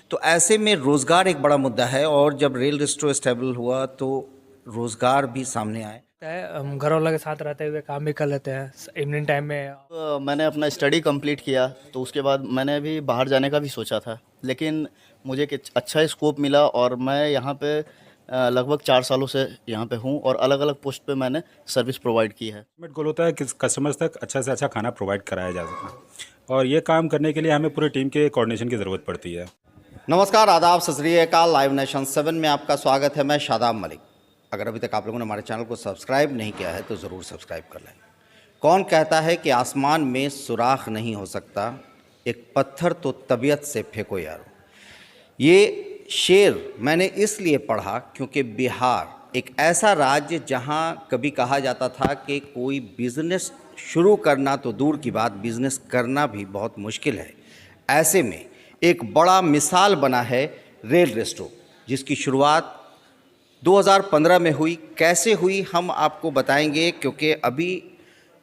तो ऐसे में रोज़गार एक बड़ा मुद्दा है और जब रेल रेस्टोरेंट स्टेबल हुआ तो रोज़गार भी सामने आए। हम घर वालों के साथ रहते हुए काम भी कर लेते हैं इवनिंग टाइम में। मैंने अपना स्टडी कंप्लीट किया तो उसके बाद मैंने भी बाहर जाने का भी सोचा था, लेकिन मुझे एक अच्छा स्कोप मिला और मैं यहाँ पे लगभग 4 सालों से यहाँ पे हूँ और अलग अलग पोस्ट पे मैंने सर्विस प्रोवाइड की है। अल्टीमेट गोल होता है कि कस्टमर्स तक अच्छा से अच्छा खाना प्रोवाइड कराया जा सके, और ये काम करने के लिए हमें पूरी टीम के कोऑर्डिनेशन की ज़रूरत पड़ती है। नमस्कार, आदाब, सत श्री अकाल। लाइव नेशन 7 में आपका स्वागत है। मैं शादाब मलिक। अगर अभी तक आप लोगों ने हमारे चैनल को सब्सक्राइब नहीं किया है तो ज़रूर सब्सक्राइब कर लें। कौन कहता है कि आसमान में सुराख नहीं हो सकता, एक पत्थर तो तबीयत से फेंको यारो। ये शेर मैंने इसलिए पढ़ा क्योंकि बिहार एक ऐसा राज्य जहां कभी कहा जाता था कि कोई बिज़नेस शुरू करना तो दूर की बात, बिज़नेस करना भी बहुत मुश्किल है। ऐसे में एक बड़ा मिसाल बना है रेल रेस्टो, जिसकी शुरुआत 2015 में हुई। कैसे हुई हम आपको बताएंगे, क्योंकि अभी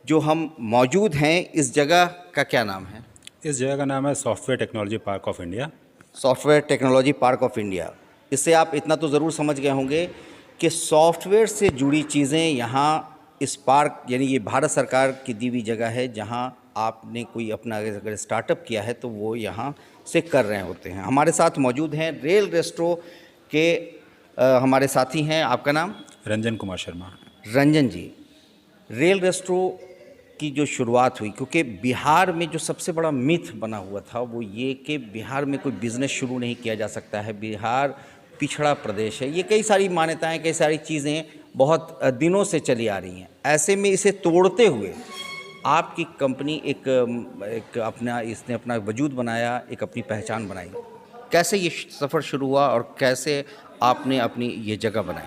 जो हम मौजूद हैं इस जगह का क्या नाम है? इस जगह का नाम है software technology park of India. Software technology park of India. इससे आप इतना तो ज़रूर समझ गए होंगे कि सॉफ्टवेयर से जुड़ी चीज़ें यहाँ इस पार्क, यानी ये भारत सरकार की दी हुई जगह है, जहाँ आपने कोई अपना अगर स्टार्टअप किया है तो वो यहाँ से कर रहे होते हैं। हमारे साथ मौजूद हैं रेल रेस्ट्रो के हमारे साथी हैं। आपका नाम? रंजन कुमार शर्मा। रंजन जी, रेल रेस्ट्रो की जो शुरुआत हुई, क्योंकि बिहार में जो सबसे बड़ा मिथ बना हुआ था वो ये कि बिहार में कोई बिज़नेस शुरू नहीं किया जा सकता है, बिहार पिछड़ा प्रदेश है। ये कई सारी मान्यताएं, कई सारी चीज़ें बहुत दिनों से चली आ रही हैं। ऐसे में इसे तोड़ते हुए आपकी कंपनी एक अपना इसने अपना वजूद बनाया, एक अपनी पहचान बनाई। कैसे ये सफ़र शुरू हुआ और कैसे आपने अपनी ये जगह बनाई?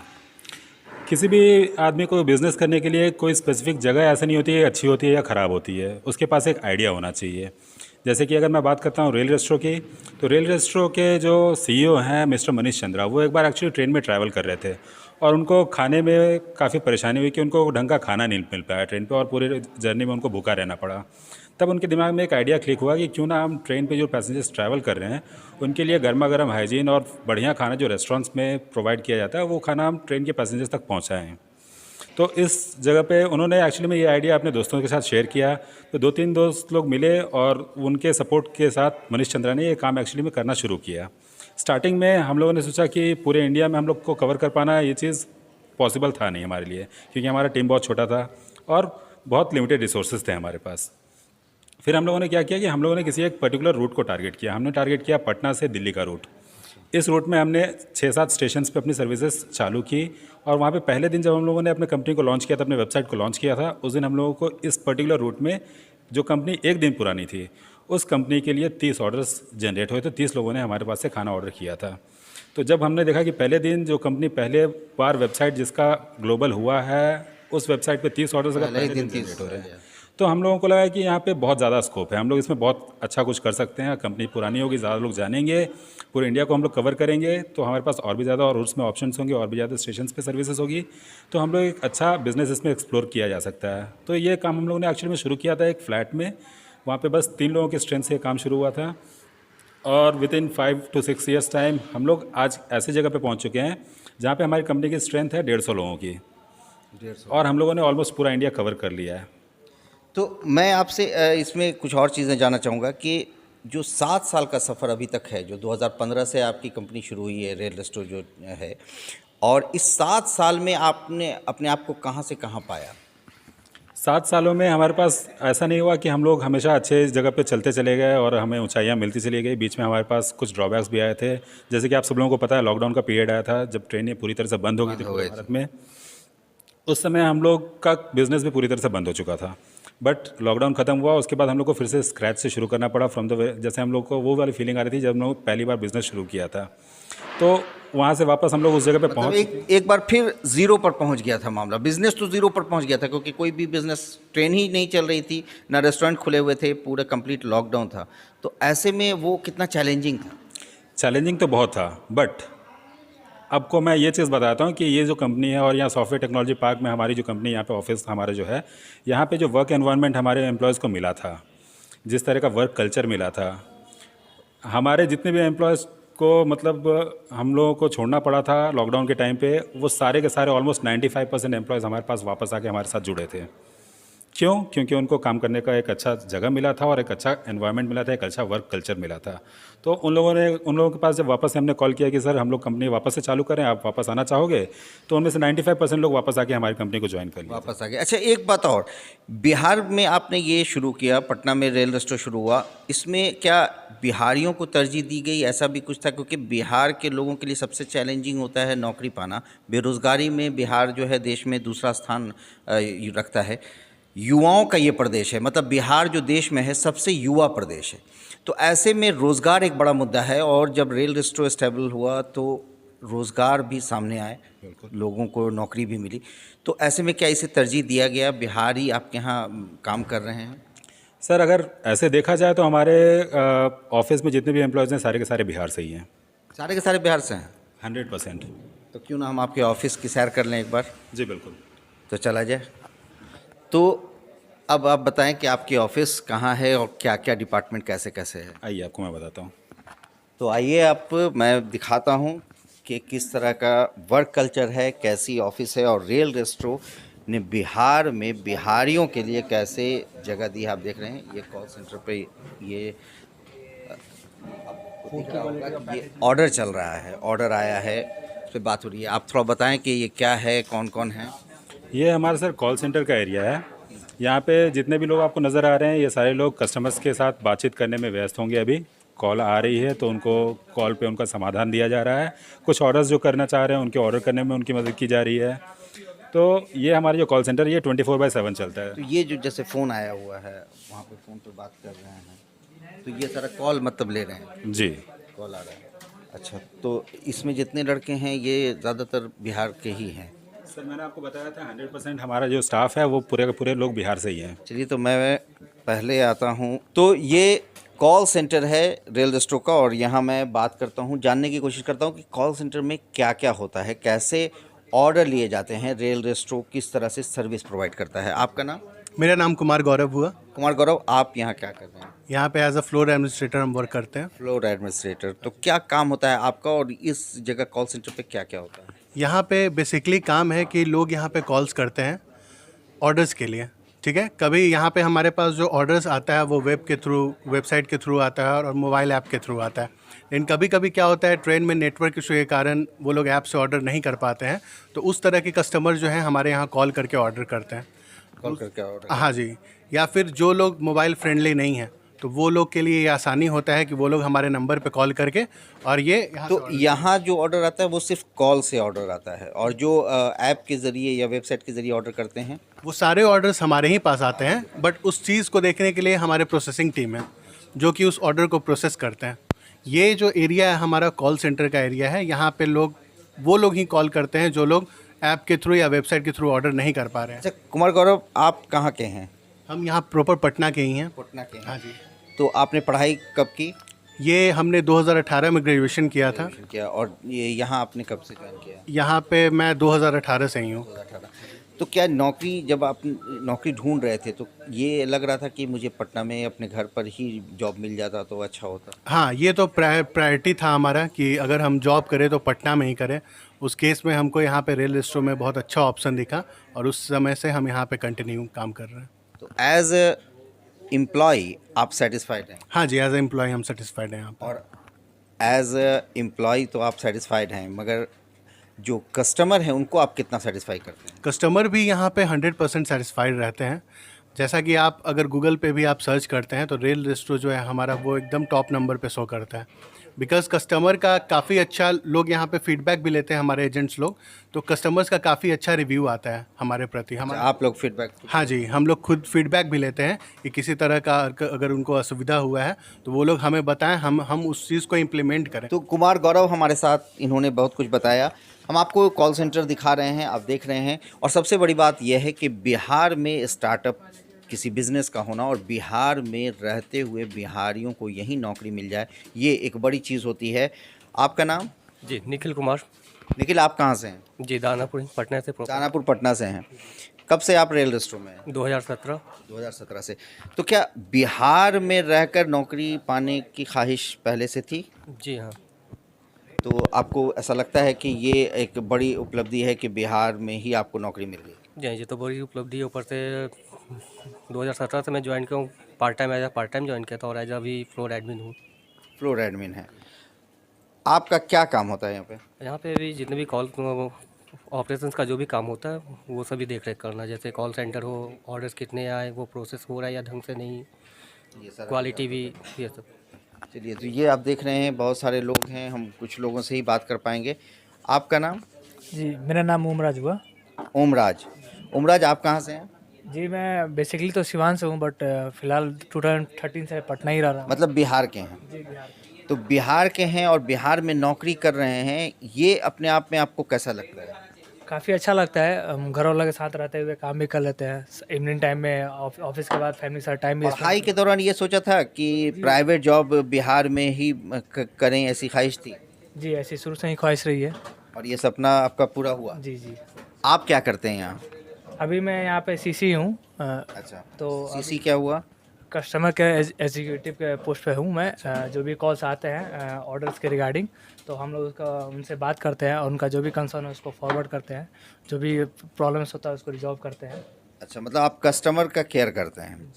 किसी भी आदमी को बिज़नेस करने के लिए कोई स्पेसिफिक जगह ऐसा नहीं होती है अच्छी होती है या ख़राब होती है, उसके पास एक आइडिया होना चाहिए। जैसे कि अगर मैं बात करता हूँ रेल रेस्ट्रो की, तो रेल रेस्ट्रो के जो सीईओ हैं मिस्टर मनीष चंद्रा, वो एक बार एक्चुअली ट्रेन में ट्रैवल कर रहे थे और उनको खाने में काफ़ी परेशानी हुई कि उनको ढंग का खाना नहीं मिल पाया ट्रेन पे, और पूरे जर्नी में उनको भूखा रहना पड़ा। तब उनके दिमाग में एक आइडिया क्लिक हुआ कि क्यों ना हम ट्रेन पे जो पैसेंजर्स ट्रैवल कर रहे हैं उनके लिए गर्मा गर्म हाइजीन और बढ़िया खाना जो रेस्टोरेंट्स में प्रोवाइड किया जाता है वो खाना हम ट्रेन के पैसेंजर्स तक पहुँचाएँ। तो इस जगह पे उन्होंने एक्चुअली में ये आइडिया अपने दोस्तों के साथ शेयर किया। तो 2-3 दोस्त लोग मिले और उनके सपोर्ट के साथ मनीष चंद्रा ने ये काम एक्चुअली में करना शुरू किया। स्टार्टिंग में हम लोगों ने सोचा कि पूरे इंडिया में हम लोग को कवर कर पाना ये चीज़ पॉसिबल था नहीं हमारे लिए, क्योंकि हमारा टीम बहुत छोटा था और बहुत लिमिटेड रिसोर्सेज थे हमारे पास। फिर हम लोगों ने क्या किया कि हम लोगों ने किसी एक पर्टिकुलर रूट को टारगेट किया। हमने टारगेट किया पटना से दिल्ली का रूट। इस रूट में हमने 6-7 स्टेशंस पे अपनी सर्विसेज चालू की, और वहाँ पे पहले दिन जब हम लोगों ने अपने कंपनी को लॉन्च किया था, अपने वेबसाइट को लॉन्च किया था, उस दिन हम लोगों को इस पर्टिकुलर रूट में जो कंपनी एक दिन पुरानी थी उस कंपनी के लिए 30 ऑर्डर्स जनरेट हुए थे। 30 लोगों ने हमारे पास से खाना ऑर्डर किया था। तो जब हमने देखा कि पहले दिन जो कंपनी पहले बार वेबसाइट जिसका ग्लोबल हुआ है उस वेबसाइट पे 30 ऑर्डर्स अगर पहले दिन जनरेट हो रहे हैं, तो हम लोगों को लगा कि यहाँ पे बहुत ज़्यादा स्कोप है, हम लोग इसमें बहुत अच्छा कुछ कर सकते हैं। कंपनी पुरानी होगी, ज़्यादा लोग जानेंगे, पूरे इंडिया को हम लोग कवर करेंगे, तो हमारे पास और भी ज़्यादा और उसमें ऑप्शंस होंगे, और भी ज़्यादा स्टेशन पे सर्विसेज होगी, तो हम लोग एक अच्छा बिजनेस इसमें एक्सप्लोर किया जा सकता है। तो ये काम हम लोगों ने एक्चुअली में शुरू किया था एक फ्लैट में। वहाँ पर बस 3 लोगों के स्ट्रेंथ से काम शुरू हुआ था, और with in 5 to 6 years time हम लोग आज ऐसी जगह पे पहुंच चुके हैं जहाँ पे हमारी कंपनी की स्ट्रेंथ है 150 लोगों की, 150, और हम लोगों ने ऑलमोस्ट पूरा इंडिया कवर कर लिया है। तो मैं आपसे इसमें कुछ और चीज़ें जानना चाहूँगा कि जो 7 साल का सफ़र अभी तक है, जो 2015 से आपकी कंपनी शुरू हुई है रेल रेस्टो जो है, और इस 7 साल में आपने अपने आप को कहाँ से कहाँ पाया? 7 सालों में हमारे पास ऐसा नहीं हुआ कि हम लोग हमेशा अच्छे जगह पे चलते चले गए और हमें ऊंचाइयां मिलती चली गई। बीच में हमारे पास कुछ ड्रॉबैक्स भी आए थे, जैसे कि आप सब लोगों को पता है लॉकडाउन का पीरियड आया था जब ट्रेनें पूरी तरह से बंद हो गई थी पूरे भारत में। उस समय हम लोग का बिज़नेस भी पूरी तरह से बंद हो चुका था, बट लॉकडाउन ख़त्म हुआ उसके बाद हम लोग को फिर से स्क्रैच से शुरू करना पड़ा फ्रॉम द, जैसे हम लोग को वो वाली फीलिंग आ रही थी जब हम लोग पहली बार बिज़नेस शुरू किया था। तो वहाँ से वापस हम लोग उस जगह पे पहुँच एक बार फिर ज़ीरो पर पहुँच गया था मामला। बिज़नेस तो ज़ीरो पर पहुँच गया था, क्योंकि कोई भी बिज़नेस, ट्रेन ही नहीं चल रही थी, ना रेस्टोरेंट खुले हुए थे, पूरा कंप्लीट लॉकडाउन था। तो ऐसे में वो कितना चैलेंजिंग था? चैलेंजिंग तो बहुत था, बट आपको मैं ये चीज़ बताता हूँ कि ये जो कंपनी है और यहाँ सॉफ्टवेयर टेक्नोलॉजी पार्क में हमारी जो कंपनी, यहाँ पे ऑफिस हमारा जो है, यहाँ पे जो वर्क एनवायरनमेंट हमारे एम्प्लॉयज़ को मिला था, जिस तरह का वर्क कल्चर मिला था, हमारे जितने भी एम्प्लॉयज़ को मतलब हम लोगों को छोड़ना पड़ा था लॉकडाउन के टाइम पे, वो सारे के सारे ऑलमोस्ट 95% एम्प्लॉयज़ हमारे पास वापस आके हमारे साथ जुड़े थे। क्यों? क्योंकि उनको काम करने का एक अच्छा जगह मिला था और एक अच्छा एनवायरनमेंट मिला था, एक अच्छा वर्क कल्चर मिला था। तो उन लोगों के पास जब वापस से हमने कॉल किया कि सर हम लोग कंपनी वापस से चालू करें, आप वापस आना चाहोगे? तो उनमें से 95% लोग वापस आके हमारी कंपनी को ज्वाइन कर लिया। वापस आ गए। अच्छा, एक बात और, बिहार में आपने ये शुरू किया, पटना में रेल रेस्टोरेंट शुरू हुआ, इसमें क्या बिहारियों को तरजीह दी गई, ऐसा भी कुछ था? क्योंकि बिहार के लोगों के लिए सबसे चैलेंजिंग होता है नौकरी पाना। बेरोज़गारी में बिहार जो है देश में दूसरा स्थान रखता है। युवाओं का ये प्रदेश है, मतलब बिहार जो देश में है सबसे युवा प्रदेश है। तो ऐसे में रोज़गार एक बड़ा मुद्दा है, और जब रेल रेस्टोरेंट स्टेबल हुआ तो रोज़गार भी सामने आए, लोगों को नौकरी भी मिली। तो ऐसे में क्या इसे तरजीह दिया गया? बिहारी आपके यहाँ काम कर रहे हैं? सर अगर ऐसे देखा जाए तो हमारे ऑफिस में जितने भी एम्प्लॉयज़ हैं सारे के सारे बिहार से ही हैं। सारे के सारे बिहार से हैं? 100%। तो क्यों ना हम आपके ऑफिस की सैर कर लें एक बार? जी बिल्कुल। तो चला जाए। तो अब आप बताएं कि आपकी ऑफिस कहाँ है और क्या क्या डिपार्टमेंट कैसे कैसे है। आइए आपको मैं बताता हूँ। तो आइए आप, मैं दिखाता हूँ कि किस तरह का वर्क कल्चर है, कैसी ऑफिस है, और रेल रेस्टोरेंट ने बिहार में बिहारियों के लिए कैसे जगह दी है। आप देख रहे हैं ये कॉल सेंटर पे ये आपको दिख रहा होगा कि ये ऑर्डर चल रहा है, ऑर्डर आया है, उस पर बात हो रही है। आप थोड़ा बताएं कि ये क्या है, कौन कौन है? ये हमारा सर कॉल सेंटर का एरिया है। यहाँ पे जितने भी लोग आपको नज़र आ रहे हैं ये सारे लोग कस्टमर्स के साथ बातचीत करने में व्यस्त होंगे। अभी कॉल आ रही है तो उनको कॉल पे उनका समाधान दिया जा रहा है। कुछ ऑर्डर्स जो करना चाह रहे हैं उनके ऑर्डर करने में उनकी मदद की जा रही है। तो ये हमारा जो कॉल सेंटर ये 24/7 चलता है। तो ये जो जैसे फ़ोन आया हुआ है, वहाँ पे फ़ोन पे बात कर रहे हैं, तो ये सारा कॉल मतलब ले रहे हैं? जी कॉल आ रहा है। अच्छा, तो इसमें जितने लड़के हैं ये ज़्यादातर बिहार के ही हैं? सर मैंने आपको बताया था 100% हमारा जो स्टाफ है वो पूरे के पूरे लोग बिहार से ही हैं। चलिए, तो मैं पहले आता हूँ। तो ये कॉल सेंटर है रेल रेस्टोरेंट का, और यहाँ मैं बात करता हूँ, जानने की कोशिश करता हूँ कि कॉल सेंटर में क्या क्या होता है, कैसे ऑर्डर लिए जाते हैं, रेल रेस्टोरेंट किस तरह से सर्विस प्रोवाइड करता है। आपका नाम? मेरा नाम कुमार गौरव हुआ। कुमार गौरव, आप यहाँ क्या कर रहे हैं? यहाँ पे एज अ फ्लोर एडमिनिस्ट्रेटर हम वर्क करते हैं। Floor administrator. तो क्या काम होता है आपका, और इस जगह कॉल सेंटर पे क्या क्या होता है? यहाँ पे बेसिकली काम है कि लोग यहाँ पे कॉल्स करते हैं ऑर्डर्स के लिए, ठीक है। कभी यहाँ पे हमारे पास जो ऑर्डर्स आता है वो वेब के थ्रू, वेबसाइट के थ्रू आता है और मोबाइल ऐप के थ्रू आता है। लेकिन कभी कभी क्या होता है, ट्रेन में नेटवर्क इशू के कारण वो लोग ऐप से ऑर्डर नहीं कर पाते हैं, तो उस तरह के कस्टमर जो हैं हमारे यहाँ कॉल करके ऑर्डर करते हैं। कॉल करके ऑर्डर? हाँ जी। या फिर जो लोग मोबाइल फ्रेंडली नहीं हैं तो वो लोग के लिए ये आसानी होता है कि वो लोग हमारे नंबर पे कॉल करके, और ये तो यहाँ जो ऑर्डर आता है वो सिर्फ कॉल से ऑर्डर आता है, और जो ऐप के ज़रिए या वेबसाइट के ज़रिए ऑर्डर करते हैं वो सारे ऑर्डर्स हमारे ही पास आते हैं। बट उस चीज़ को देखने के लिए हमारे प्रोसेसिंग टीम है जो कि उस ऑर्डर को प्रोसेस करते हैं। ये जो एरिया है हमारा कॉल सेंटर का एरिया है, यहाँ पे वो लोग ही कॉल करते हैं जो लोग ऐप के थ्रू या वेबसाइट के थ्रू ऑर्डर नहीं कर पा रहे हैं। अच्छा कुमार गौरव, आप कहाँ के हैं? हम यहाँ प्रॉपर पटना के ही हैं। पटना के हैं। हाँ जी। तो आपने पढ़ाई कब की? ये हमने 2018 में ग्रेजुएशन किया था। क्या, और ये यहाँ आपने कब से ज्वाइन किया? यहाँ पे मैं 2018 से ही हूँ। 2018। तो क्या नौकरी, जब आप नौकरी ढूंढ रहे थे तो ये लग रहा था कि मुझे पटना में अपने घर पर ही जॉब मिल जाता तो अच्छा होता? हाँ, ये तो प्रायोरिटी था हमारा कि अगर हम जॉब करें तो पटना में ही करें। उस केस में हमको यहाँ पे रेल रेस्टोरेंट में बहुत अच्छा ऑप्शन दिखा और उस समय से हम यहाँ पे कंटिन्यू काम कर रहे हैं। तो एज एम्प्लॉय आप सेटिस्फाइड हैं? हाँ जी, एज ए एम्प्लॉय हम सेटिस्फाइड हैं यहाँ पर। और एज एम्प्लॉय तो आप सेटिस्फाइड हैं, मगर जो कस्टमर हैं उनको आप कितना सेटिस्फाई करते हैं? कस्टमर भी यहाँ पे 100% सेटिस्फाइड रहते हैं। जैसा कि आप अगर गूगल पे भी आप सर्च करते हैं तो रेल रेस्टोरेंट जो है हमारा वो एकदम टॉप नंबर पे शो करता है। बिकॉज़ कस्टमर का काफ़ी अच्छा, लोग यहाँ पे फीडबैक भी लेते हैं हमारे एजेंट्स लोग, तो कस्टमर्स का काफ़ी अच्छा रिव्यू आता है हमारे प्रति। हम आप लोग फीडबैक? हाँ जी, हम लोग खुद फीडबैक भी लेते हैं कि किसी तरह का अगर उनको असुविधा हुआ है तो वो लोग हमें बताएं, हम उस चीज़ को इम्प्लीमेंट करें। तो कुमार गौरव हमारे साथ, इन्होंने बहुत कुछ बताया। हम आपको कॉल सेंटर दिखा रहे हैं, आप देख रहे हैं, और सबसे बड़ी बात यह है कि बिहार में स्टार्टअप किसी बिज़नेस का होना और बिहार में रहते हुए बिहारियों को यहीं नौकरी मिल जाए, ये एक बड़ी चीज़ होती है। आपका नाम? जी निखिल कुमार। निखिल, आप कहाँ से हैं? जी दानापुर पटना से। दानापुर पटना से हैं। कब से आप रेल रेस्टोरेंट में हैं? 2017। 2017 से। तो क्या बिहार में रहकर नौकरी पाने की ख्वाहिश पहले से थी? जी हाँ। तो आपको ऐसा लगता है कि ये एक बड़ी उपलब्धि है कि बिहार में ही आपको नौकरी मिल गई? जी हाँ, ये तो बड़ी उपलब्धि है। ऊपर से 2017 से मैं ज्वाइन किया हूँ, पार्ट टाइम ज्वाइन किया था और एज अभी फ्लोर एडमिन हूँ। फ्लोर एडमिन है। आपका क्या काम होता है यहाँ पे? यहाँ पे भी जितने भी कॉल ऑपरेशंस का जो भी काम होता है वो सभी देख रेख करना, जैसे कॉल सेंटर हो, ऑर्डर्स कितने आए, वो प्रोसेस हो रहा है या ढंग से नहीं, ये सारा क्वालिटी भी, ये सब। चलिए, तो ये आप देख रहे हैं बहुत सारे लोग हैं, हम कुछ लोगों से ही बात कर पाएंगे। आपका नाम? जी, मेरा नाम ओमराज हुआ। ओमराज। ओमराज, आप कहाँ से हैं? जी, मैं बेसिकली तो सिवान से हूँ, बट फ़िलहाल 2013 से पटना ही रह रहा हूँ। मतलब बिहार के हैं? जी, बिहार से। तो बिहार के हैं और बिहार में नौकरी कर रहे हैं, ये अपने आप में आपको कैसा लगता है? काफ़ी अच्छा लगता है। हम घर वालों के साथ रहते हुए काम भी कर लेते हैं। इवनिंग टाइम में ऑफिस के बाद फैमिली के साथ टाइम भी पढ़ाई के दौरान ये सोचा था कि प्राइवेट जॉब बिहार में ही करें, ऐसी ख्वाहिश थी? जी, ऐसी शुरू से ही ख्वाहिश रही है। और ये सपना आपका पूरा हुआ? जी, जी। आप क्या करते हैं यहाँ? अभी मैं यहाँ पे सीसी हूँ। अच्छा, तो सीसी क्या हुआ? कस्टमर के एग्जीक्यूटिव के पोस्ट पे हूँ मैं। जो भी कॉल्स आते हैं ऑर्डर्स के रिगार्डिंग, तो हम लोग उसका उनसे बात करते हैं और उनका जो भी कंसर्न है उसको फॉरवर्ड करते हैं, जो भी प्रॉब्लम्स होता है उसको रिजॉल्व करते हैं। अच्छा, मतलब आप कस्टमर का केयर करते हैं।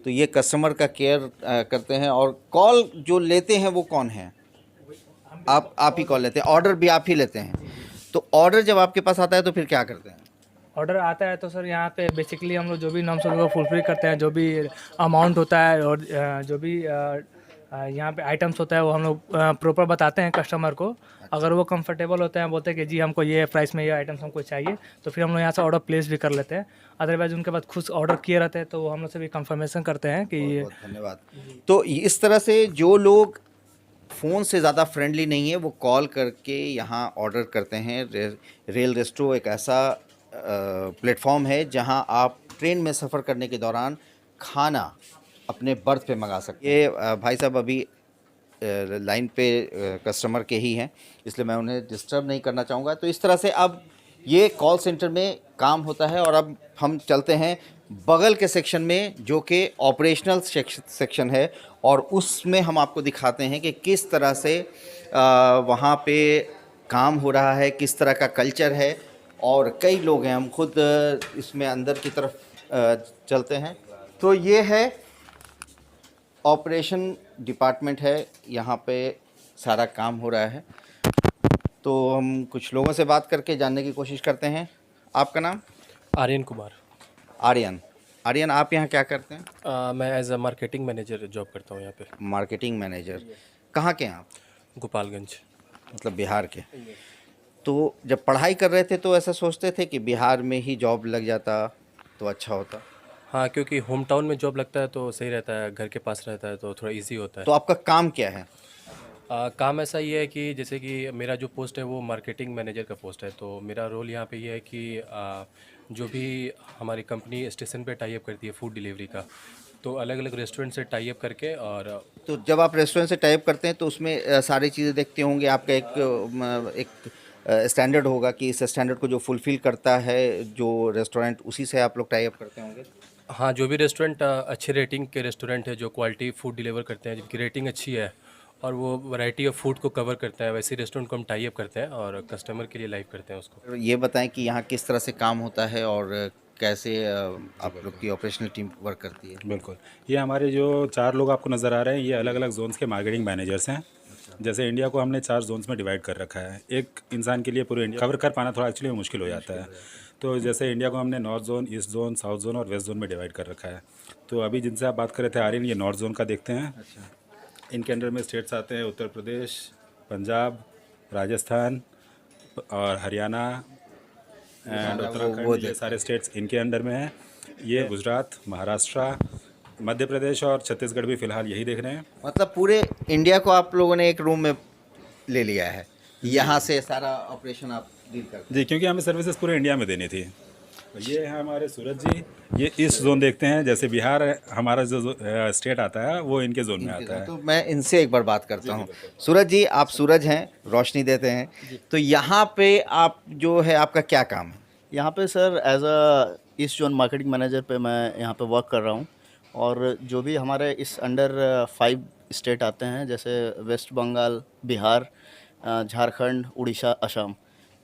तो ये कस्टमर का केयर करते हैं, और कॉल जो लेते हैं वो कौन है? आप ही कॉल लेते हैं, ऑर्डर भी आप ही लेते हैं? तो ऑर्डर जब आपके पास आता है तो फिर क्या करते हैं? ऑर्डर आता है तो सर यहाँ पे बेसिकली हम लोग जो भी नॉर्म्स होगा फुलफिल करते हैं, जो भी अमाउंट होता है और जो भी यहाँ पे आइटम्स होता है वो हम लोग प्रॉपर बताते हैं कस्टमर को। अगर वो कंफर्टेबल होते हैं, बोलते हैं कि जी हमको ये प्राइस में ये आइटम्स हमको चाहिए, तो फिर हम लोग यहाँ से ऑर्डर प्लेस भी कर लेते हैं। अदरवाइज उनके बाद खुद ऑर्डर किए रहते हैं तो वो हम लोग से भी कंफर्मेशन करते हैं कि ये। बहुत धन्यवाद। तो इस तरह से जो लोग फ़ोन से ज़्यादा फ्रेंडली नहीं है वो कॉल करके यहाँ ऑर्डर करते हैं। रेल रेस्ट्रो एक ऐसा प्लेटफॉर्म है जहाँ आप ट्रेन में सफ़र करने के दौरान खाना अपने बर्थ पे मंगा सकते हैं। ये भाई साहब अभी लाइन पे कस्टमर के ही हैं, इसलिए मैं उन्हें डिस्टर्ब नहीं करना चाहूँगा। तो इस तरह से अब ये कॉल सेंटर में काम होता है। और अब हम चलते हैं बगल के सेक्शन में, जो कि ऑपरेशनल सेक्शन है, और उसमें हम आपको दिखाते हैं कि किस तरह से वहाँ पे काम हो रहा है, किस तरह का कल्चर है, और कई लोग हैं। हम खुद इसमें अंदर की तरफ चलते हैं। तो ये है ऑपरेशन डिपार्टमेंट है, यहाँ पे सारा काम हो रहा है। तो हम कुछ लोगों से बात करके जानने की कोशिश करते हैं। आपका नाम? आर्यन कुमार। आर्यन। आर्यन, आप यहाँ क्या करते हैं? मैं as a marketing manager job करता हूँ यहाँ पे। Marketing manager. कहाँ के हैं आप? गोपालगंज। मतलब बिहार के। तो जब पढ़ाई कर रहे थे तो ऐसा सोचते थे कि बिहार में ही जॉब लग जाता तो अच्छा होता? हाँ, क्योंकि होम टाउन में जॉब लगता है तो सही रहता है, घर के पास रहता है तो थोड़ा इजी होता है। तो आपका काम क्या है? काम ऐसा ये है कि जैसे कि मेरा जो पोस्ट है वो मार्केटिंग मैनेजर का पोस्ट है, तो मेरा रोल यहाँ पे ये है कि जो भी हमारी कंपनी स्टेशन पे टाई अप करती है फूड डिलीवरी का, तो अलग अलग रेस्टोरेंट से टाई अप करके। और तो जब आप रेस्टोरेंट से टाइप करते हैं तो उसमें सारी चीज़ें देखते होंगे। आपका एक स्टैंडर्ड होगा कि इस स्टैंडर्ड को जो फुलफ़िल करता है जो रेस्टोरेंट, उसी से आप लोग टाई अप करते होंगे। हाँ, जो भी रेस्टोरेंट अच्छे रेटिंग के रेस्टोरेंट है, जो क्वालिटी फूड डिलीवर करते हैं, जिनकी रेटिंग अच्छी है और वो वैरायटी ऑफ फूड को कवर करता है, वैसे रेस्टोरेंट को हम टाई अप करते हैं और कस्टमर के लिए लाइव करते हैं उसको। ये बताएं कि यहाँ किस तरह से काम होता है और कैसे आप लोग की ऑपरेशनल टीम वर्क करती है। बिल्कुल। ये हमारे जो 4 लोग आपको नज़र आ रहे हैं, ये अलग अलग जोन्स के मार्केटिंग मैनेजर्स हैं। जैसे इंडिया को हमने 4 जोन्स में डिवाइड कर रखा है। एक इंसान के लिए पूरे इंडिया कवर कर पाना थोड़ा एक्चुअली मुश्किल हो जाता है। तो जैसे इंडिया को हमने north zone, east zone, south zone और वेस्ट जोन में डिवाइड कर रखा है। तो अभी जिनसे आप बात कर रहे थे आर्यन, ये नॉर्थ जोन का देखते हैं। इनके अंडर में स्टेट्स आते हैं उत्तर प्रदेश, पंजाब, राजस्थान और हरियाणा एंड उत्तराखंड। ये सारे स्टेट्स इनके अंडर में हैं। ये गुजरात, महाराष्ट्र, मध्य प्रदेश और छत्तीसगढ़ भी फ़िलहाल यही देख रहे हैं। मतलब पूरे इंडिया को आप लोगों ने एक रूम में ले लिया है, यहाँ से सारा ऑपरेशन आप डील करते हैं। जी, क्योंकि हमें सर्विसेज पूरे इंडिया में देनी थी। ये है हमारे सूरज जी, ये ईस्ट जोन देखते हैं। जैसे बिहार हमारा जो स्टेट आता है वो इनके जोन में आता है। तो मैं इनसे एक बार बात करता हूँ। सूरज जी, आप सूरज हैं, रोशनी देते हैं, तो यहाँ पे आप जो है आपका क्या काम है? यहाँ पे sir as a east zone marketing manager पे मैं यहाँ पे वर्क कर रहा हूँ। और जो भी हमारे इस अंडर 5 स्टेट आते हैं, जैसे वेस्ट बंगाल, बिहार, झारखंड, उड़ीसा, असम।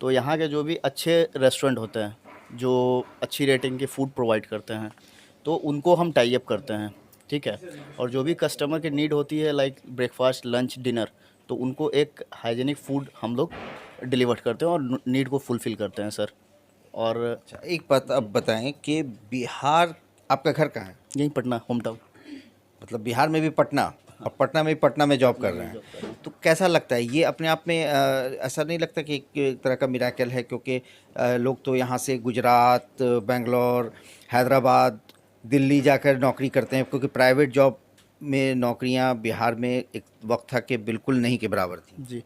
तो यहाँ के जो भी अच्छे रेस्टोरेंट होते हैं, जो अच्छी रेटिंग के फूड प्रोवाइड करते हैं, तो उनको हम टाई अप करते हैं, ठीक है। और जो भी कस्टमर की नीड होती है लाइक ब्रेकफास्ट, लंच, डिनर, तो उनको एक हाइजीनिक फूड हम लोग डिलीवर करते हैं और नीड को फुलफ़िल करते हैं सर। और अच्छा, एक बात अब बताएं कि बिहार, आपका घर कहाँ है? यहीं पटना, होम टाउन। मतलब बिहार में भी पटना, और पटना में भी पटना में जॉब कर रहे हैं, तो कैसा लगता है ये अपने आप में? ऐसा नहीं लगता कि एक तरह का मिराकल है? क्योंकि लोग तो यहाँ से गुजरात, बेंगलोर, हैदराबाद, दिल्ली जाकर नौकरी करते हैं, क्योंकि प्राइवेट जॉब में नौकरियाँ बिहार में एक वक्त था कि बिल्कुल नहीं के बराबर थी। जी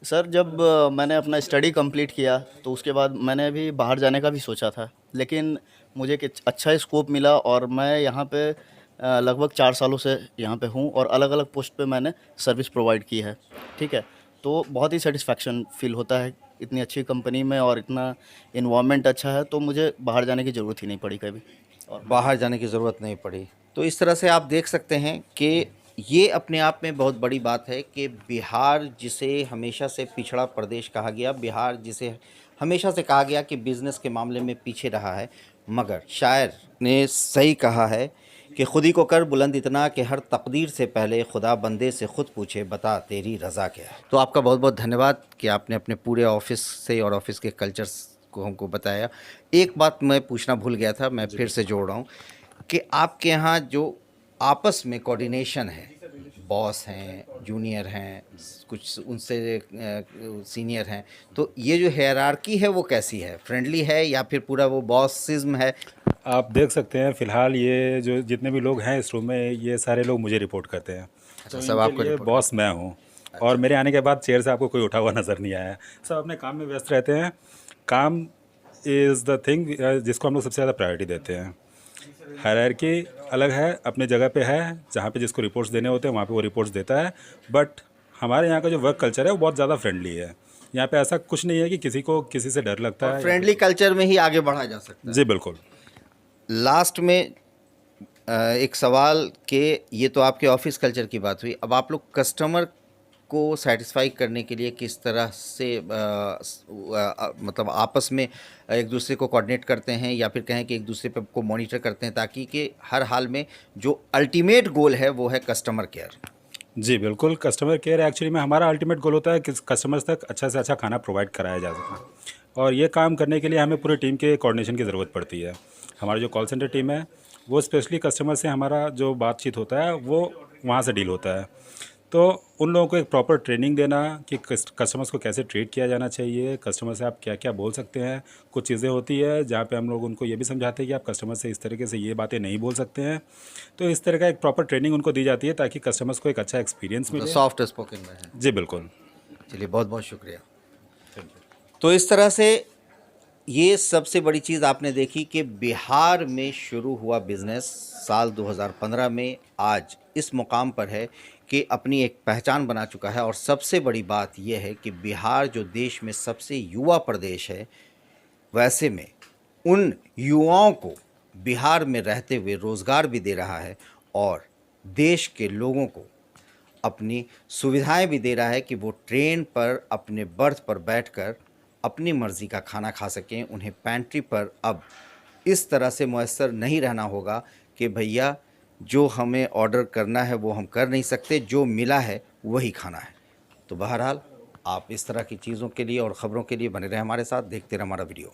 सर, जब मैंने अपना स्टडी कंप्लीट किया तो उसके बाद मैंने भी बाहर जाने का भी सोचा था, लेकिन मुझे कि अच्छा स्कोप मिला और मैं यहाँ पे लगभग 4 सालों से यहाँ पे हूँ और अलग अलग पोस्ट पे मैंने सर्विस प्रोवाइड की है, ठीक है। तो बहुत ही सेटिस्फैक्शन फील होता है इतनी अच्छी कंपनी में, और इतना इन्वायरमेंट अच्छा है, तो मुझे बाहर जाने की ज़रूरत ही नहीं पड़ी कभी। और बाहर जाने की ज़रूरत नहीं पड़ी। तो इस तरह से आप देख सकते हैं कि ये अपने आप में बहुत बड़ी बात है कि बिहार, जिसे हमेशा से पिछड़ा प्रदेश कहा गया, बिहार जिसे हमेशा से कहा गया कि बिज़नेस के मामले में पीछे रहा है, मगर शायर ने सही कहा है कि खुदी को कर बुलंद इतना कि हर तकदीर से पहले खुदा बंदे से खुद पूछे बता तेरी रज़ा क्या है। तो आपका बहुत बहुत धन्यवाद कि आपने अपने पूरे ऑफिस से और ऑफिस के कल्चर्स को हमको बताया। एक बात मैं पूछना भूल गया था, मैं फिर से जोड़ रहा हूँ कि आपके यहाँ जो आपस में कोऑर्डिनेशन है, बॉस हैं, जूनियर हैं, कुछ उनसे सीनियर हैं, तो ये जो हायरार्की है वो कैसी है? फ्रेंडली है या फिर पूरा वो बॉसिज्म है? आप देख सकते हैं फ़िलहाल ये जो जितने भी लोग हैं इस रूम में, ये सारे लोग मुझे रिपोर्ट करते हैं। अच्छा, तो सब इनके आपको लिए रिपोर्ट बॉस मैं हूँ। और मेरे आने के बाद चेयर से आपको कोई उठा हुआ नज़र नहीं आया। सब अपने काम में व्यस्त रहते हैं। काम इज़ द थिंग जिसको हम लोग सबसे ज़्यादा प्रायोरिटी देते हैं। हायरार्की अलग है, अपने जगह पे है, जहाँ पे जिसको रिपोर्ट्स देने होते हैं वहाँ पे वो रिपोर्ट्स देता है। बट हमारे यहाँ का जो वर्क कल्चर है वो बहुत ज़्यादा फ्रेंडली है। यहाँ पे ऐसा कुछ नहीं है कि किसी को किसी से डर लगता है। फ्रेंडली कल्चर में ही आगे बढ़ा जा सकता है। जी बिल्कुल। लास्ट में एक सवाल कि ये तो आपके ऑफिस कल्चर की बात हुई, अब आप लोग कस्टमर को सेटिस्फाई करने के लिए किस तरह से मतलब आपस में एक दूसरे को कोऑर्डिनेट करते हैं, या फिर कहें कि एक दूसरे पे को मॉनिटर करते हैं, ताकि कि हर हाल में जो अल्टीमेट गोल है वो है कस्टमर केयर? जी बिल्कुल, कस्टमर केयर एक्चुअली में हमारा अल्टीमेट गोल होता है कि कस्टमर्स तक अच्छा से अच्छा खाना प्रोवाइड कराया जा सके। और ये काम करने के लिए हमें पूरी टीम के कोऑर्डिनेशन की ज़रूरत पड़ती है। हमारा जो कॉल सेंटर टीम है वो स्पेशली कस्टमर से हमारा जो बातचीत होता है वो वहाँ से डील होता है। तो उन लोगों को एक प्रॉपर ट्रेनिंग देना कि कस्टमर्स को कैसे ट्रीट किया जाना चाहिए, कस्टमर से आप क्या क्या बोल सकते हैं। कुछ चीज़ें होती है जहाँ पे हम लोग उनको ये भी समझाते हैं कि आप कस्टमर से इस तरीके से ये बातें नहीं बोल सकते हैं। तो इस तरह का एक प्रॉपर ट्रेनिंग उनको दी जाती है ताकि कस्टमर्स को एक अच्छा एक्सपीरियंस मिले। सॉफ्ट स्पोकन में है। जी बिल्कुल। चलिए, बहुत बहुत शुक्रिया। तो इस तरह से ये सबसे बड़ी चीज़ आपने देखी कि बिहार में शुरू हुआ बिज़नेस साल 2015 में आज इस मुकाम पर है कि अपनी एक पहचान बना चुका है। और सबसे बड़ी बात यह है कि बिहार जो देश में सबसे युवा प्रदेश है, वैसे में उन युवाओं को बिहार में रहते हुए रोज़गार भी दे रहा है और देश के लोगों को अपनी सुविधाएं भी दे रहा है कि वो ट्रेन पर अपने बर्थ पर बैठकर अपनी मर्ज़ी का खाना खा सकें। उन्हें पैंट्री पर अब इस तरह से मुयस्सर नहीं रहना होगा कि भैया जो हमें ऑर्डर करना है वो हम कर नहीं सकते, जो मिला है वही खाना है। तो बहरहाल आप इस तरह की चीज़ों के लिए और ख़बरों के लिए बने रहें हमारे साथ, देखते रहें हमारा वीडियो।